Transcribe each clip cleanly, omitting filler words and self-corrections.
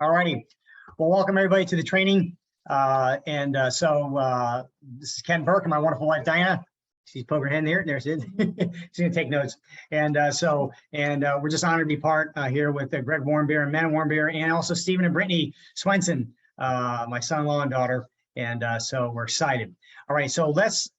All righty. Well, welcome everybody to the training. This is Ken Burke and my wonderful wife, Diana. She's poking her head in there. There she is. She's going to take notes. We're just honored to be part here with Greg Warmbier and Men Warmbier, and also Stephen and Brittany Swenson, my son-in-law and daughter. So we're excited. All right, so let's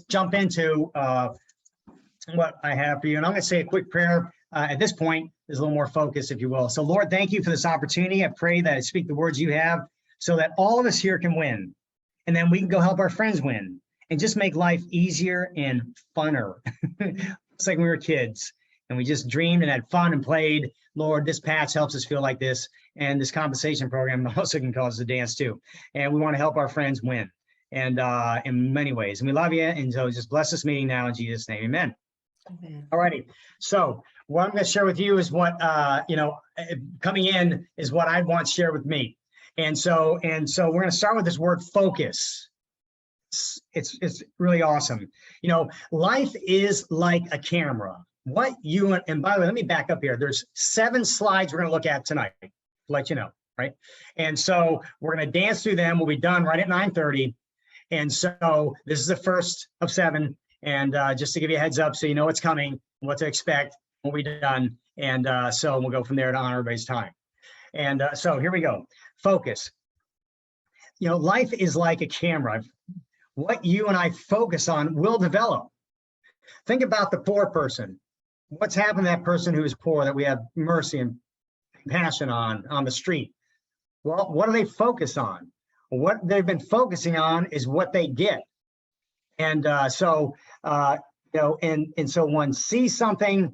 jump into what I have for you. And I'm going to say a quick prayer at this point. There's a little more focus, if you will. So Lord, thank you for this opportunity. I pray that I speak the words you have so that all of us here can win. And then we can go help our friends win and just make life easier and funner. It's like when we were kids and we just dreamed and had fun and played. Lord, this patch helps us feel like this. And this compensation program also can cause us to dance too. And we want to help our friends win. And in many ways. And we love you. And so just bless this meeting now in Jesus' name. Amen. Amen. All righty. So what I'm going to share with you is what, coming in is what I want to share with me. And so we're going to start with this word focus. It's really awesome. You know, life is like a camera. And by the way, let me back up here. There's 7 slides we're going to look at tonight, to let you know, right? And so we're going to dance through them. We'll be done right at 9:30. And so this is the first of 7. And just to give you a heads up so you know what's coming, what to expect, what we've done. And so we'll go from there to honor everybody's time. And so here we go. Focus. You know, life is like a camera. What you and I focus on will develop. Think about the poor person. What's happened to that person who is poor that we have mercy and compassion on the street? Well, what do they focus on? What they've been focusing on is what they get. And so one sees something,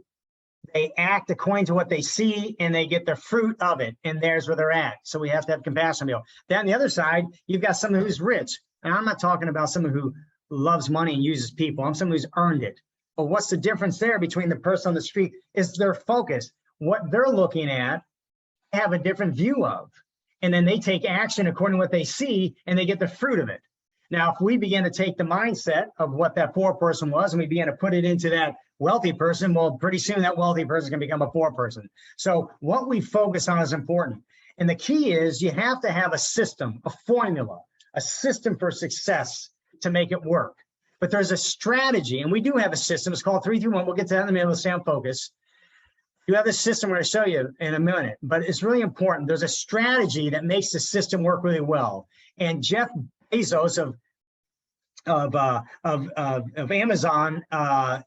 they act according to what they see, and they get the fruit of it, and there's where they're at. So we have to have compassion. Then on the other side, you've got someone who's rich. And I'm not talking about someone who loves money and uses people. I'm someone who's earned it. But what's the difference there between the person on the street is their focus. What they're looking at, they have a different view of. And then they take action according to what they see, and they get the fruit of it. Now, if we begin to take the mindset of what that poor person was and we begin to put it into that wealthy person, well, pretty soon that wealthy person can become a poor person. So what we focus on is important. And the key is you have to have a system, a formula, a system for success to make it work. But there's a strategy, and we do have a system. It's called 3-2-1. We'll get to that in a minute. We'll stay on focus. You have this system we're going to show you in a minute, but it's really important. There's a strategy that makes the system work really well. And Jeff Bezos of Amazon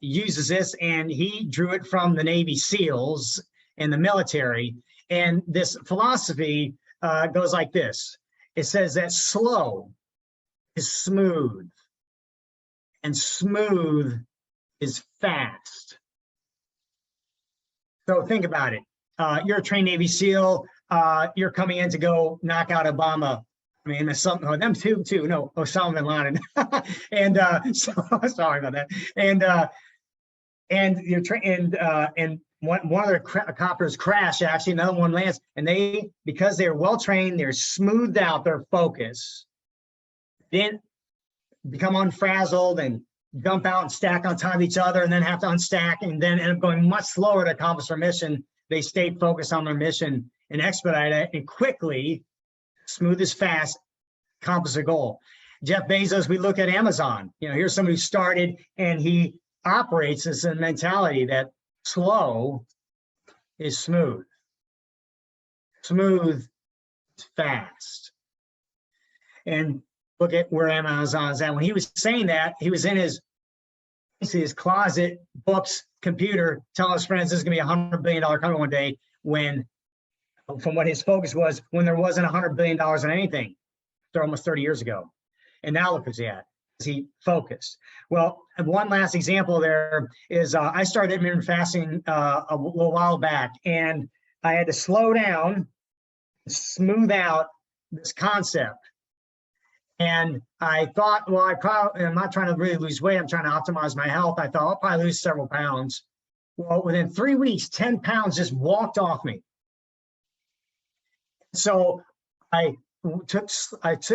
uses this, and he drew it from the Navy SEALs and the military. And this philosophy goes like this. It says that slow is smooth and smooth is fast. So think about it. You're a trained Navy SEAL. You're coming in to go knock out Obama. I mean, there's something, them too. No, Osama bin Laden. And so sorry about that. And you're trained, and one of their copters crash. Actually, another one lands, and because they're well trained, they're smoothed out their focus. Then become unfrazzled and jump out and stack on top of each other, and then have to unstack, and then end up going much slower to accomplish their mission. They stayed focused on their mission and expedite it, and quickly, smooth as fast, accomplish a goal. Jeff Bezos, we look at Amazon. You know, here's somebody who started, and he operates this mentality that slow is smooth. Smooth is fast. And look at where Amazon's at. When he was saying that, he was in his closet, books, computer, telling his friends this is going to be a $100 billion company one day, when, from what his focus was, when there wasn't $100 billion in anything. They're almost 30 years ago. And now look what's he at. Is he focused? Well, one last example there is I started intermittent fasting a little while back, and I had to slow down, smooth out this concept. And I thought, well, I'm not trying to really lose weight. I'm trying to optimize my health. I thought I'll probably lose several pounds. Well, within 3 weeks, 10 pounds just walked off me. So I took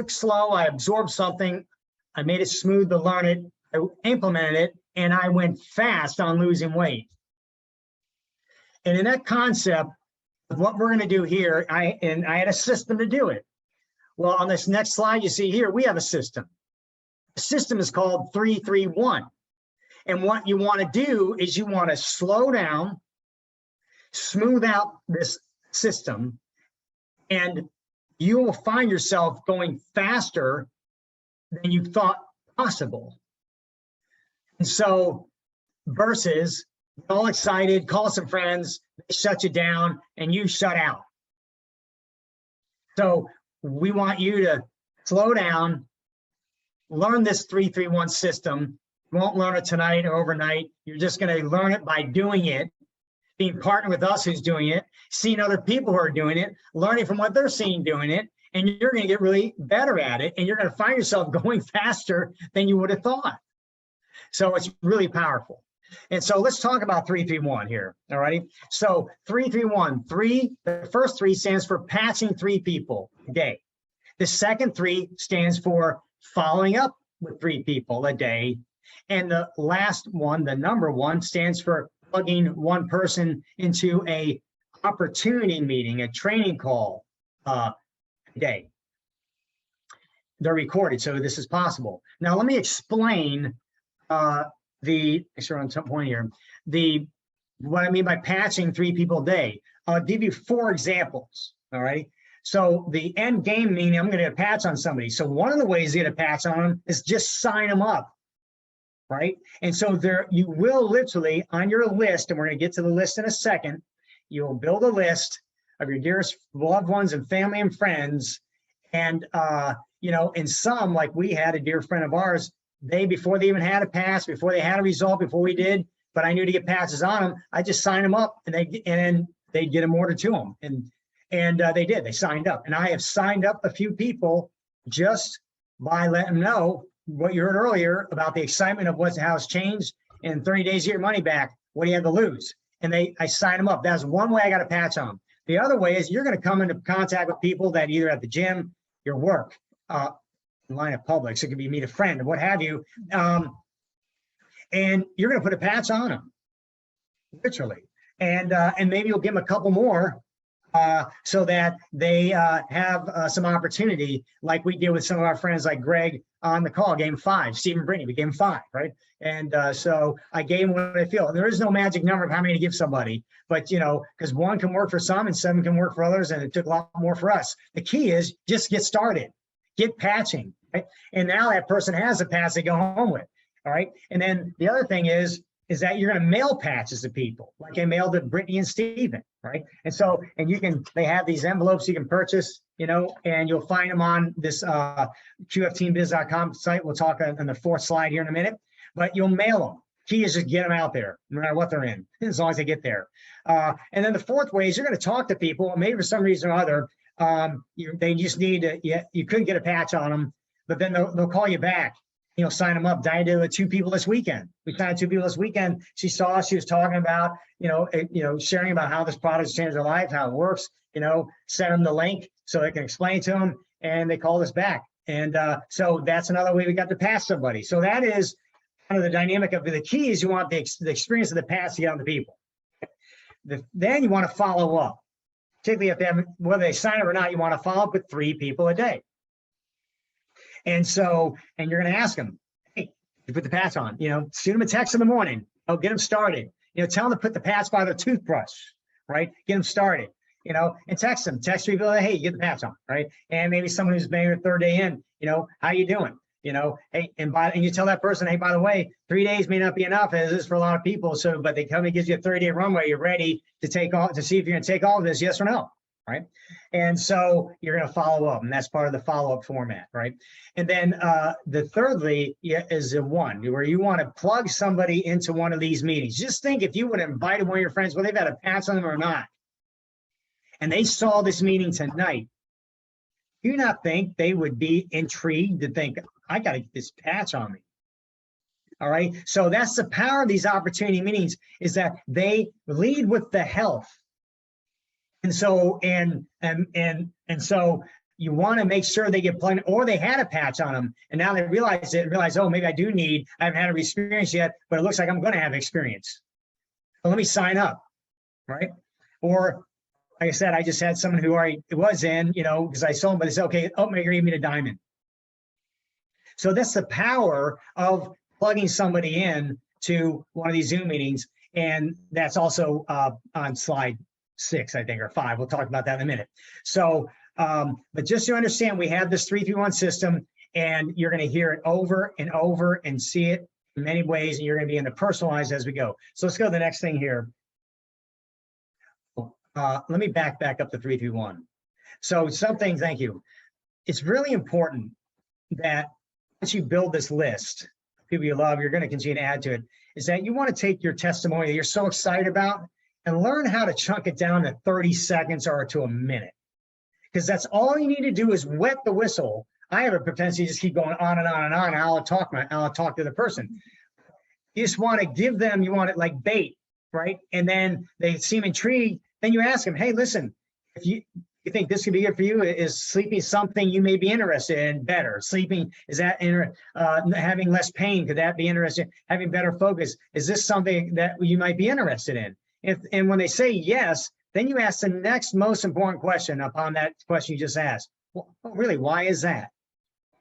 slow, I absorbed something, I made it smooth to learn it, I implemented it, and I went fast on losing weight. And in that concept, what we're going to do here, I had a system to do it. Well, on this next slide, you see here, we have a system. The system is called 3-3-1. And what you want to do is you want to slow down, smooth out this system, and you will find yourself going faster than you thought possible. And so, versus all excited, call some friends, they shut you down, and you shut out. So we want you to slow down, learn this 3-3-1 system. You won't learn it tonight or overnight. You're just going to learn it by doing it, being partnered with us who's doing it, seeing other people who are doing it, learning from what they're seeing doing it, and you're going to get really better at it, and you're going to find yourself going faster than you would have thought. So it's really powerful. And so let's talk about 3-3-1 here. All righty. So 3-3-1, the first 3 stands for patching 3 people a day. The second 3 stands for following up with 3 people a day. And the last one, the number 1, stands for plugging 1 person into a opportunity meeting, a training call a day. They're recorded, so this is possible. Now let me explain make sure on some point here, what I mean by patching 3 people a day. I'll give you 4 examples. All right. So the end game meaning I'm going to get a patch on somebody. So one of the ways to get a patch on them is just sign them up. Right. And so there you will literally on your list, and we're going to get to the list in a second, you will build a list of your dearest loved ones and family and friends. And, you know, in some, like we had a dear friend of ours, before they even had a pass, before they had a result, before we did, but I knew to get passes on them, I just signed them up, and then they'd get them ordered to them, and they did. They signed up, and I have signed up a few people just by letting them know what you heard earlier about the excitement of how it's changed. In 30 days, you get your money back. What do you have to lose? And I signed them up. That's one way I got a patch on them. The other way is you're going to come into contact with people that either at the gym, your work, line of Publix, it could be meet a friend or what have you, and you're going to put a patch on them, literally, and maybe you'll give them a couple more so that they have some opportunity, like we did with some of our friends, like Greg on the call, gave him 5, Stephen Brittany, we gave him 5, right? And so I gave him what I feel. There is no magic number of how many to give somebody, but you know, because 1 can work for some and 7 can work for others, and it took a lot more for us. The key is just get started. Get patching, right? And now that person has a patch to go home with, all right? And then the other thing is that you're going to mail patches to people, like I mailed to Brittany and Steven, right? And so, they have these envelopes you can purchase, you know, and you'll find them on this qfteambiz.com site. We'll talk on the 4th slide here in a minute, but you'll mail them. Key is just get them out there, no matter what they're in, as long as they get there. And then the 4th way is you're going to talk to people, maybe for some reason or other, they just need to, you couldn't get a patch on them, but then they'll call you back, you know, sign them up. Diane did with 2 people this weekend. We signed 2 people this weekend. She saw us, she was talking about, sharing about how this product has changed their life, how it works, send them the link so they can explain to them, and they called us back. And so that's another way we got to pass somebody. So that is kind of the dynamic of the key is you want the experience of the pass to get on the people. Then you want to follow up. Particularly if they have, whether they sign up or not, you want to follow up with 3 people a day. And so, and you're going to ask them, hey, you put the patch on, shoot them a text in the morning. Oh, get them started. Tell them to put the patch by their toothbrush, right? Get them started, and text them. Text people, hey, you get the patch on, right? And maybe someone who's maybe the 3rd day in, how you doing? Hey, and you tell that person, hey, by the way, 3 days may not be enough, as is for a lot of people. So, but they come and gives you a 30-day runway. You're ready to to see if you're going to take all of this, yes or no, right? And so you're going to follow up, and that's part of the follow-up format, right? And then thirdly is the one where you want to plug somebody into one of these meetings. Just think if you would have invited one of your friends, whether they've had a patch on them or not, and they saw this meeting tonight, do you not think they would be intrigued to think, I got to get this patch on me? All right. So that's the power of these opportunity meetings, is that they lead with the health. And so, and so you want to make sure they get plugged, or they had a patch on them and now they realize, oh, maybe I haven't had an experience yet, but it looks like I'm going to have experience. So let me sign up. Right. Or Like I said, I just had someone who already was in, because I saw them, but they said, okay, oh, you're giving me the diamond. So that's the power of plugging somebody in to one of these Zoom meetings. And that's also on slide 6, I think, or 5. We'll talk about that in a minute. So, but just to understand, we have this 3-3-1 system, and you're going to hear it over and over and see it in many ways, and you're going to be in the personalized as we go. So let's go to the next thing here. Let me back up to 3-3-1. So something, thank you. It's really important that once you build this list, people you love, you're going to continue to add to it, is that you want to take your testimony that you're so excited about and learn how to chunk it down to 30 seconds or to a minute. Because that's all you need to do is wet the whistle. I have a propensity to just keep going on and on and on. And I'll talk to the person. You just want to give them, you want it like bait, right? And then they seem intrigued. Then you ask them, hey, listen, if you think this could be good for you, is sleeping something you may be interested in better? Sleeping, is that having less pain? Could that be interesting? Having better focus? Is this something that you might be interested in? And when they say yes, then you ask the next most important question upon that question you just asked. Well, really, why is that?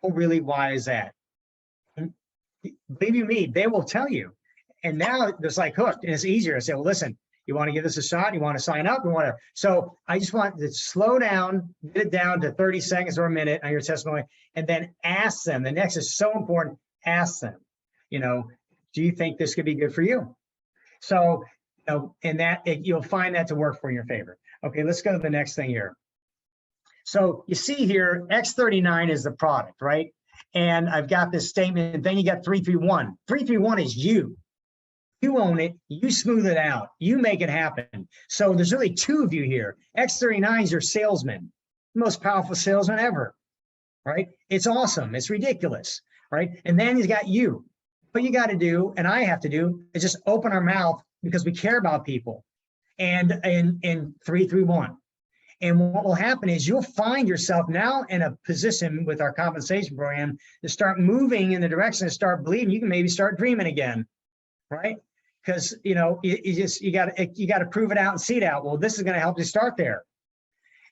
Oh, really, why is that? And believe you me, they will tell you. And now it's like hooked, and it's easier to say, well, listen, you want to give this a shot? You want to sign up? So I just want to slow down, get it down to 30 seconds or a minute on your testimony, and then ask them. The next is so important. Ask them, do you think this could be good for you? So, and you'll find that to work for your favor. Okay, let's go to the next thing here. So you see here, X39 is the product, right? And I've got this statement, and then you got 3-3-1. 3-3-1 is you. You own it, you smooth it out, you make it happen. So there's really 2 of you here. X39 is your salesman, most powerful salesman ever, right? It's awesome, it's ridiculous, right? And then he's got you. What you got to do, and I have to do, is just open our mouth because we care about people. And in 3-3-1. And what will happen is you'll find yourself now in a position with our compensation program to start moving in the direction to start believing. You can maybe start dreaming again, right? Because you got to prove it out and see it out. Well, this is going to help you start there.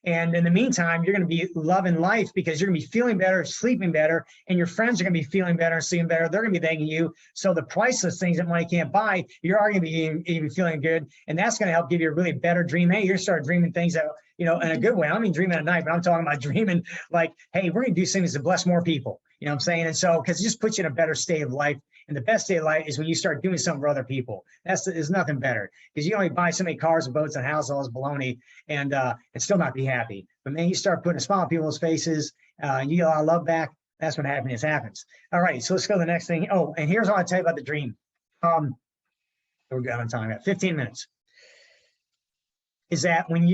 And in the meantime, you're going to be loving life because you're going to be feeling better, sleeping better, and your friends are going to be feeling better and sleeping better. They're going to be thanking you. So the priceless things that money can't buy, you're already going to be feeling good, and that's going to help give you a really better dream. Hey, you're going to start dreaming things that, in a good way. I don't mean dreaming at night, but I'm talking about dreaming like, hey, we're going to do things to bless more people. You know what I'm saying? And so, because it just puts you in a better state of life. And the best state of life is when you start doing something for other people. There's nothing better, because you only buy so many cars and boats and houses, all this baloney, and still not be happy. But then you start putting a smile on people's faces, you get a lot of love back. That's when happiness happens. All right, so let's go to the next thing. Oh, and here's what I tell you about the dream. We're good on time. 15 minutes. Is that when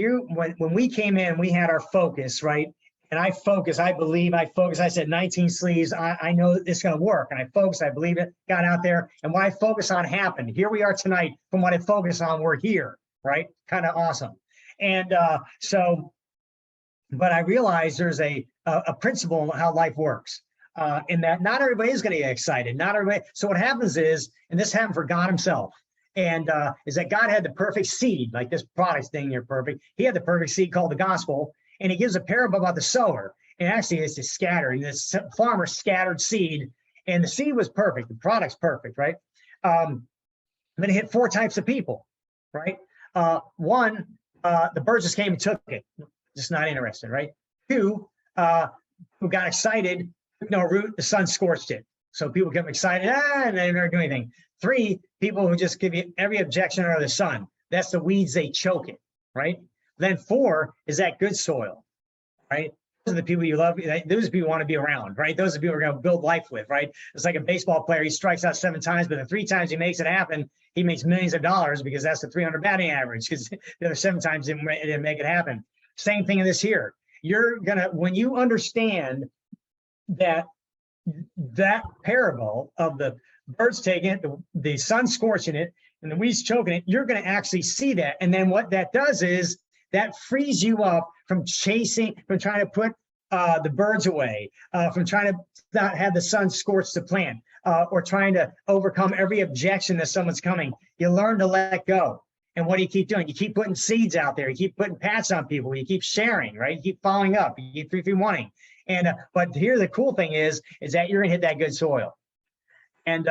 we came in, we had our focus, right? And I believe, I said 19 sleeves. I know it's going to work. And I focused, I believe it, got out there. And what I focused on happened. Here we are tonight. From what I focused on, we're here, right? Kind of awesome. And but I realized there's a principle in how life works. In that not everybody is going to get excited. Not everybody. So what happens is, and this happened for God himself, and is that God had the perfect seed, like this product thing here, perfect. He had the perfect seed called the gospel. And he gives a parable about the sower. And actually, it's just scattering. This farmer scattered seed, and the seed was perfect. The product's perfect, right? Then it hit 4 types of people, right? One, the birds just came and took it. Just not interested, right? 2, who got excited, took no root, the sun scorched it. So people get excited, and they never do anything. 3, people who just give you every objection under the sun. That's the weeds, they choke it, right? Then 4 is that good soil, right? Those are the people you love. Those people you want to be around, right? Those are the people you're going to build life with, right? It's like a baseball player. He strikes out 7 times, but the 3 times he makes it happen, he makes millions of dollars, because that's the 300 batting average, because the other 7 times it didn't make it happen. Same thing in this here. You're going to, when you understand that parable of the birds taking it, the sun scorching it, and the weeds choking it, you're going to actually see that. And then what that does is, that frees you up from from trying to put the birds away, from trying to not have the sun scorch the plant, or trying to overcome every objection that someone's coming. You learn to let go. And what do you keep doing? You keep putting seeds out there. You keep putting pats on people. You keep sharing, right? You keep following up. You keep 3-3-1-ing. And but here the cool thing is that you're gonna hit that good soil. And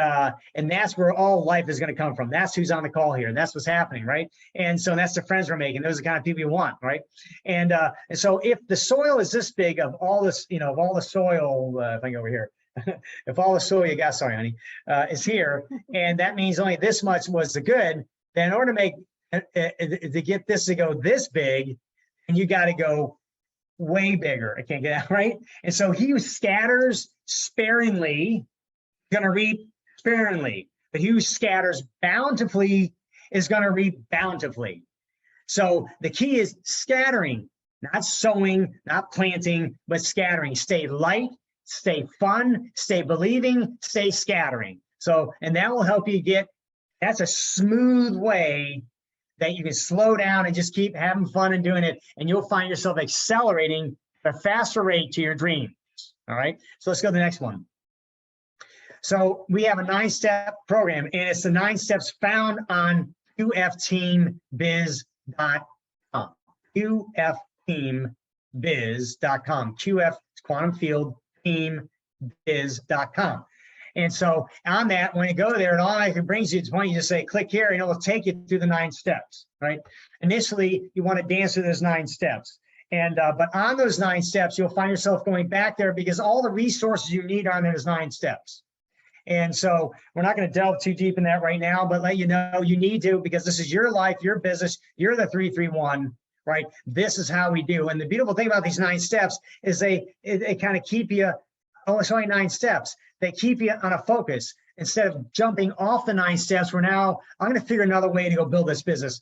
that's where all life is going to come from. That's who's on the call here. That's what's happening, right? And so that's the friends we're making. Those are the kind of people you want, right? And so if the soil is this big of all this, you know, of all the soil, if I go over here, if all the soil you got, sorry, honey, is here, and that means only this much was the good, then in order to make to get this to go this big, and you got to go way bigger. I can't get out, right? And so he who scatters sparingly going to reap sparingly, but he who scatters bountifully is going to reap bountifully. So the key is scattering, not sowing, not planting, but scattering. Stay light, stay fun, stay believing, stay scattering. So, and that will help you get, that's a smooth way that you can slow down and just keep having fun and doing it. And you'll find yourself accelerating at a faster rate to your dreams. All right. So let's go to the next one. So we have a 9-step program, and it's the 9 steps found on qfteambiz.com. qfteambiz.com. QF is Quantum Field Teambiz.com. And so on that, when you go there, it automatically brings you to the point, you just say, click here, and it will take you through the 9 steps, right? Initially, you want to dance through those 9 steps. And but on those 9 steps, you'll find yourself going back there because all the resources you need are on those 9 steps. And so we're not going to delve too deep in that right now, but let you know you need to, because this is your life, your business, you're the 331, right? This is how we do. And the beautiful thing about these 9 steps is they kind of keep you, oh, it's only 9 steps. They keep you on a focus. Instead of jumping off the 9 steps, we're now, I'm going to figure another way to go build this business.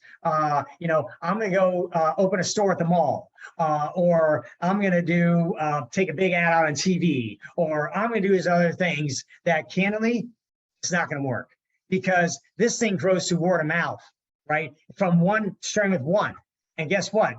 You know, I'm going to go open a store at the mall, or I'm going to do, take a big ad out on TV, or I'm going to do these other things that candidly, it's not going to work, because this thing grows through word of mouth, right? From one, starting with 1. And guess what?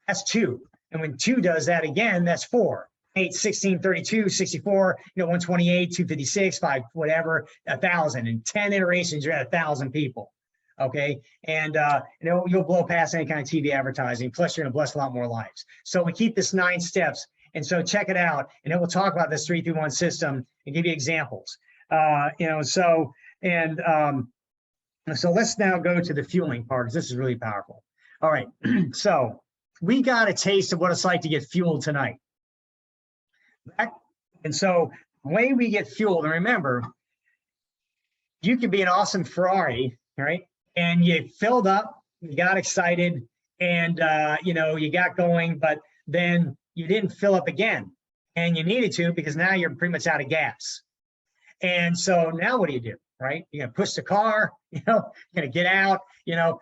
That's 2. And when 2 does that again, that's 4. 8, 16, 32, 64, 128, 256, 5, whatever, 1,000. In 10 iterations, you're at 1,000 people. Okay. And you'll blow past any kind of TV advertising. Plus, you're going to bless a lot more lives. So we keep this 9 steps. And so check it out. And then we'll talk about this 3-3-1 system and give you examples. So let's now go to the fueling part, because this is really powerful. All right. So we got a taste of what it's like to get fueled tonight. And so the way we get fueled, and remember, you could be an awesome Ferrari, right? And you filled up, you got excited, and you got going, but then you didn't fill up again, and you needed to, because now you're pretty much out of gas. And so now what do? Right? You're gonna push the car, you're gonna get out, no.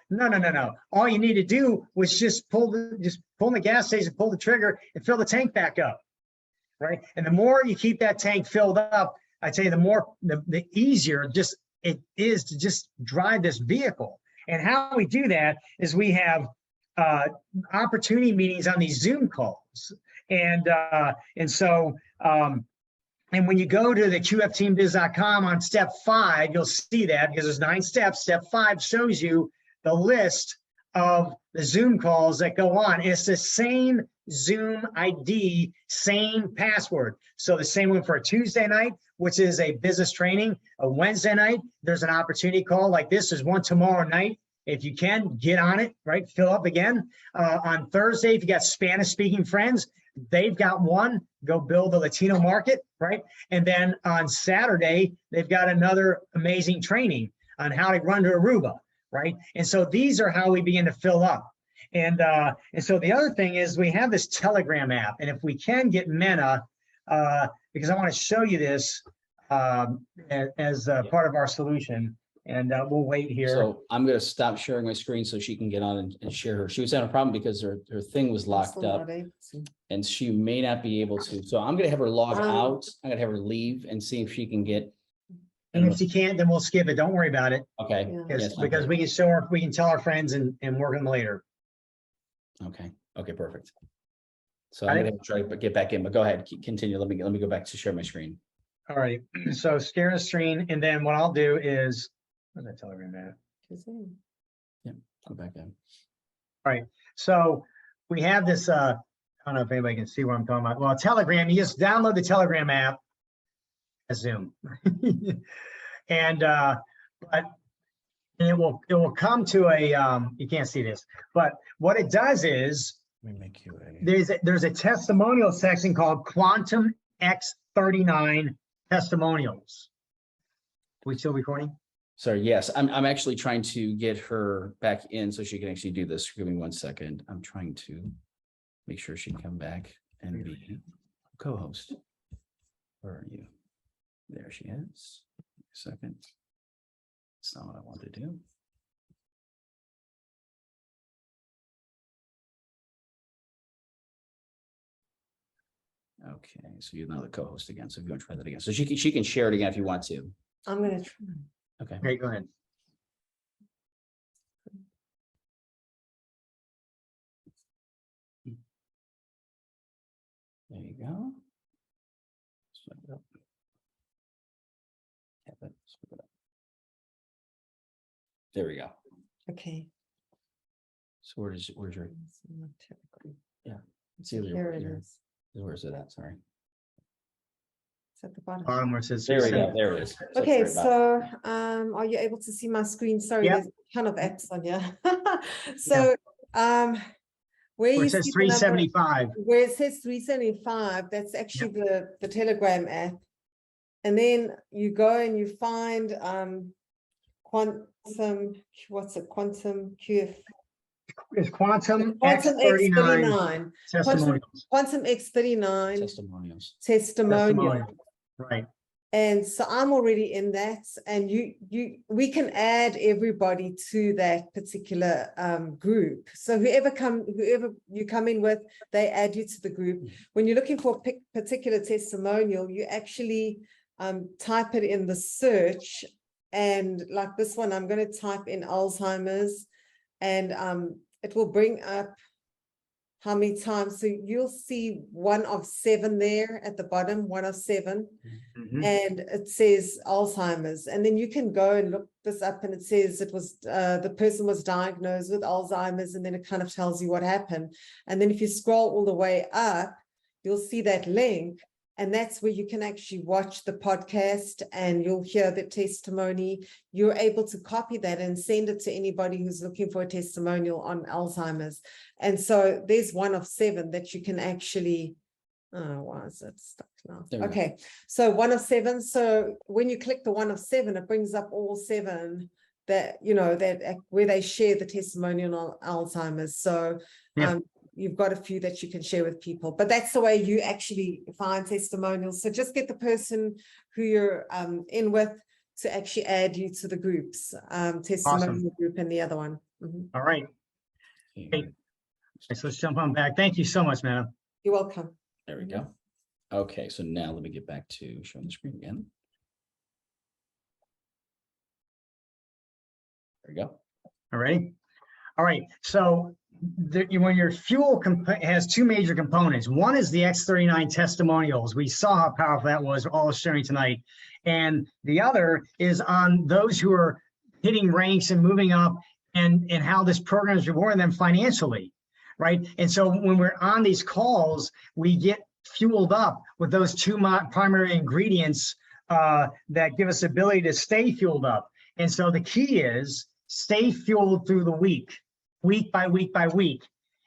All you need to do was just pull the gas station, pull the trigger, and fill the tank back up. Right. And the more you keep that tank filled up, I tell you, the easier it is to just drive this vehicle. And how we do that is we have opportunity meetings on these Zoom calls. And when you go to the qfteambiz.com on step 5, you'll see that, because there's 9 steps. Step 5 shows you the list of the Zoom calls that go on. It's the same Zoom ID, same password. So the same one for a Tuesday night, which is a business training. A Wednesday night, there's an opportunity call like this. There's one tomorrow night. If you can, get on it, right? Fill up again. On Thursday, if you got Spanish speaking friends, they've got one. Go build the Latino market, right? And then on Saturday, they've got another amazing training on how to run to Aruba, right? And so these are how we begin to fill up. And so the other thing is we have this Telegram app, and if we can get Mena, because I want to show you this as part of our solution, and we'll wait here. So I'm going to stop sharing my screen so she can get on and share her. She was having a problem because her thing was locked up, and she may not be able to. So I'm going to have her log out. I'm going to have her leave and see if she can get. And if she can't, then we'll skip it. Don't worry about it. Okay. Yes, Yes, because we can show her, we can tell our friends and work them later. Okay. Okay. Perfect. So I'm going to try to get back in, but go ahead. Continue. Let me go back to share my screen. All right. So share the screen, and then what I'll do is, where's that Telegram at? Yeah. Go back in. All right, so we have this, I don't know if anybody can see what I'm talking about. Well, Telegram, you just download the Telegram app as Zoom. And but it will come to a you can't see this, but what it does is Let me make you a. there's a testimonial section called Quantum X39 Testimonials. Are we still recording? Sorry, yes, I'm actually trying to get her back in so she can actually do this. Give me 1 second. I'm trying to make sure she can come back and be co-host. Where are you? There she is. Second. That's not what I want to do. Okay, so you're now the co-host again. So if you want to try that again, so she can share it again if you want to. I'm gonna try. Okay. Okay, go ahead. There you go. Swipe it up. Tap it, swipe it up. There we go. Okay. So where's your, It's not typical. it's either Here it here. is. Where's it at? Sorry. It's at the bottom. Where it says. There we go. There it is. Okay, sorry about- so are you able to see my screen? Sorry, Yep. there's a ton of apps on here. So where Where you it says see the number, 375. where it says 375, that's actually the Telegram app. And then you go and you find quantum, what's it? Quantum QF. It's Quantum Quantum X39 X39. Testimonials. Quantum X39 Testimonials. testimonial. Right. And so I'm already in that, and we can add everybody to that particular group. So whoever you come in with, they add you to the group. When you're looking for a particular testimonial, you actually type it in the search, and like this one, I'm going to type in Alzheimer's, and it will bring up how many times. So you'll see 1 of 7 there at the bottom, 1 of 7. Mhm. And it says Alzheimer's, and then you can go and look this up, and it says it was the person was diagnosed with Alzheimer's, and then it kind of tells you what happened. And then if you scroll all the way up, you'll see that link, and that's where you can actually watch the podcast and you'll hear the testimony. You're able to copy that and send it to anybody who's looking for a testimonial on Alzheimer's. And so there's 1 of 7 that you can actually, oh, why is it stuck now? There we go. Okay, so 1 of 7. So when you click the 1 of 7, it brings up all 7 that, that where they share the testimonial on Alzheimer's. So Yeah. you've got a few that you can share with people, but that's the way you actually find testimonials. So just get the person who you're in with to actually add you to the groups, testimonial group and the other one. Mhm. All right. Okay, So let's jump on back. Thank you so much, madam. You're welcome. there we go. Okay, so now let me get back to showing the screen again. There we go. All right. All right. So when your fuel has 2 major components, one is the X39 testimonials. We saw how powerful that was, all sharing tonight. And the other is on those who are hitting ranks and moving up, and how this program is rewarding them financially, right? And so when we're on these calls, we get fueled up with those 2 primary ingredients that give us the ability to stay fueled up. And so the key is stay fueled through the week by week by week.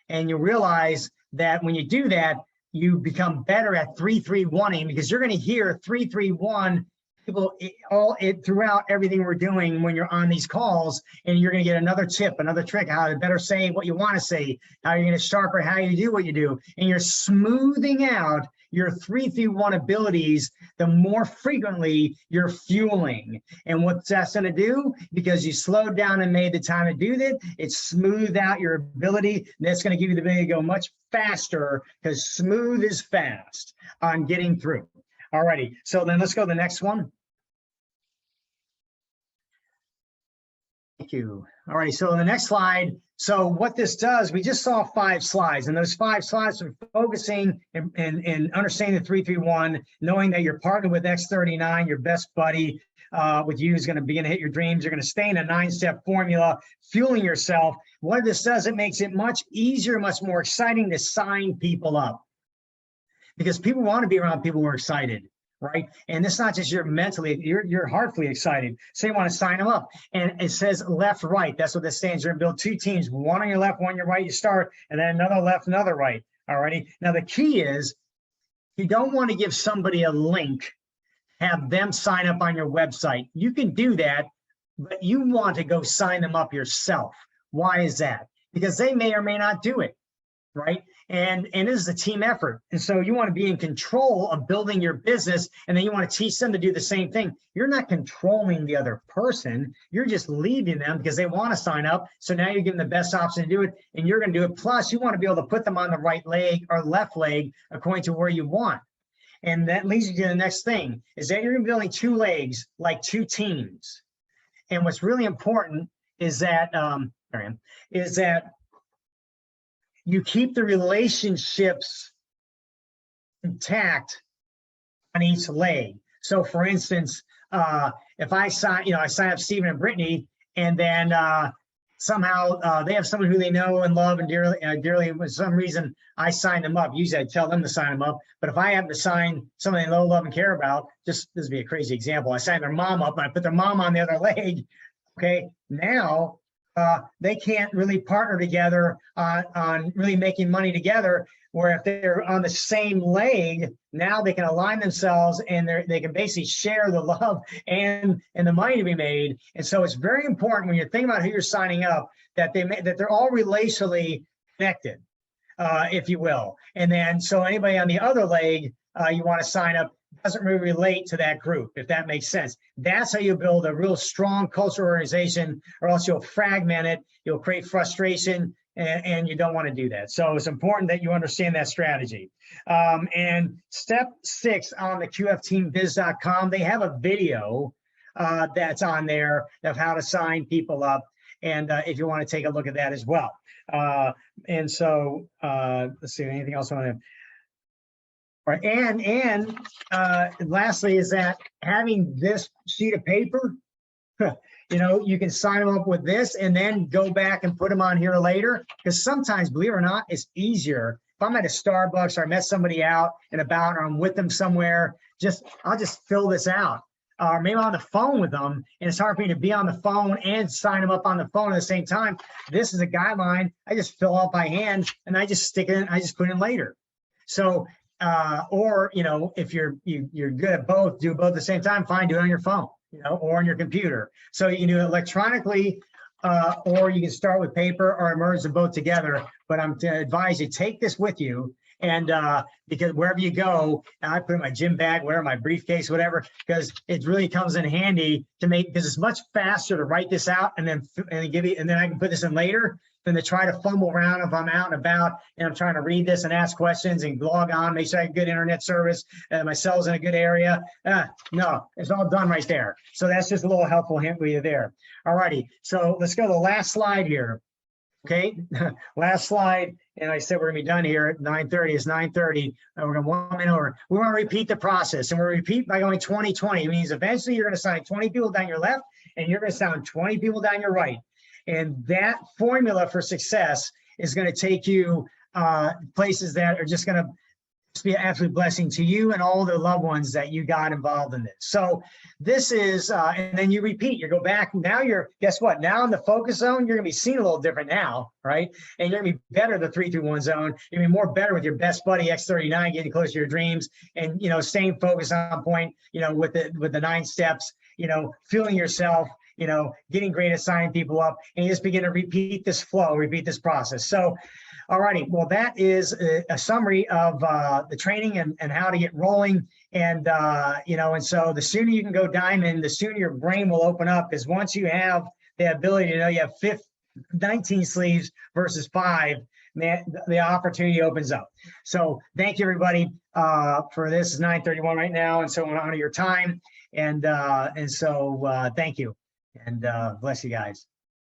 And you realize that when you do that, you become better at 3-3-1-ing, because you're going to hear 3-3-1 people throughout everything we're doing when you're on these calls, and you're going to get another tip, another trick, how to better say what you want to say, how you're going to sharper how you do what you do, and you're smoothing out your 3-3-1 abilities the more frequently you're fueling. And what that's going to do, because you slowed down and made the time to do that, it's smoothed out your ability. That's going to give you the ability to go much faster, because smooth is fast on getting through. All righty, so then let's go to the next one. Thank you. All right, so in the next slide, so what this does, we just saw 5 slides, and those 5 slides are focusing and understanding the 3-3-1, knowing that you're partnered with X39, your best buddy, with you is going to begin to hit your dreams. You're going to stay in a 9-step formula, fueling yourself. What this does, it makes it much easier, much more exciting to sign people up, because people want to be around people who are excited, right? And it's not just you're mentally, you're heartfully excited. So you want to sign them up. And it says left, right. That's what this stands. You're going to build 2 teams, one on your left, one on your right. You start, and then another left, another right. All righty. Now, the key is you don't want to give somebody a link, have them sign up on your website. You can do that, but you want to go sign them up yourself. Why is that? Because they may or may not do it, right? And it is a team effort. And so you want to be in control of building your business, and then you want to teach them to do the same thing. You're not controlling the other person. You're just leading them because they want to sign up. So now you're giving them the best option to do it, and you're going to do it. Plus, you want to be able to put them on the right leg or left leg according to where you want. And that leads you to the next thing, is that you're going to be building 2 legs, like 2 teams. And what's really important is that, you keep the relationships intact on each leg. So for instance, if I sign up Stephen and Brittany, and then somehow they have someone who they know and love and dearly, for some reason I sign them up. Usually I tell them to sign them up, but if I happen to sign someone they know, love, and care about, just this would be a crazy example. I sign their mom up and I put their mom on the other leg. Okay, now they can't really partner together on really making money together, where if they're on the same leg, now they can align themselves and they can basically share the love and the money to be made. And so it's very important when you're thinking about who you're signing up, that they're all relationally connected, if you will. And then so anybody on the other leg you want to sign up doesn't really relate to that group, if that makes sense. That's how you build a real strong cultural organization, or else you'll fragment it, you'll create frustration, and you don't want to do that. So it's important that you understand that strategy. And step 6 on the qfteambiz.com, they have a video that's on there of how to sign people up. And if you want to take a look at that as well. And so let's see, anything else I want to. Right. And lastly is that having this sheet of paper, you can sign them up with this and then go back and put them on here later. Because sometimes, believe it or not, it's easier. If I'm at a Starbucks or I met somebody out and about, or I'm with them somewhere, I'll just fill this out. Or maybe I'm on the phone with them, and it's hard for me to be on the phone and sign them up on the phone at the same time. This is a guideline. I just fill out by hand and I just stick it in. I just put it in later. So or if you're good at both, do both at the same time, fine, do it on your phone, or on your computer. So you can do it electronically, or you can start with paper, or merge them both together. But I'm to advise you, take this with you, and because wherever you go, I put it in my gym bag, whatever, my briefcase, whatever, because it really comes in handy because it's much faster to write this out and then I can put this in later than to try to fumble around if I'm out and about and I'm trying to read this and ask questions and log on, make sure I have good internet service, my cell's in a good area. No, it's all done right there. So that's just a little helpful hint with you there. All righty, so let's go to the last slide here. Okay, last slide, and I said we're gonna be done here at 9:30. It's 9:30, and we're gonna 1 minute over. We want to repeat the process, and we're repeat by going 20-20. It means eventually you're gonna sign 20 people down your left, and you're gonna sign 20 people down your right. And that formula for success is gonna take you places that are just gonna be an absolute blessing to you and all the loved ones that you got involved in this. So this is, and then you repeat, you go back. Now guess what? Now in the focus zone, you're gonna be seen a little different now, right? And you're gonna be better the 3-2-1 zone. You're gonna be more better with your best buddy X39, getting close to your dreams, and staying focused on point, with the 9 steps, fueling yourself, getting great at signing people up, and you just begin to repeat this flow, repeat this process. So, all righty, well, that is a summary of the training and how to get rolling. And, and so the sooner you can go diamond, the sooner your brain will open up, because once you have the ability to know you have 19 sleeves versus 5, man, the opportunity opens up. So thank you, everybody, for this. Is 9:31 right now, and so I want to honor your time. And so thank you, and bless you guys.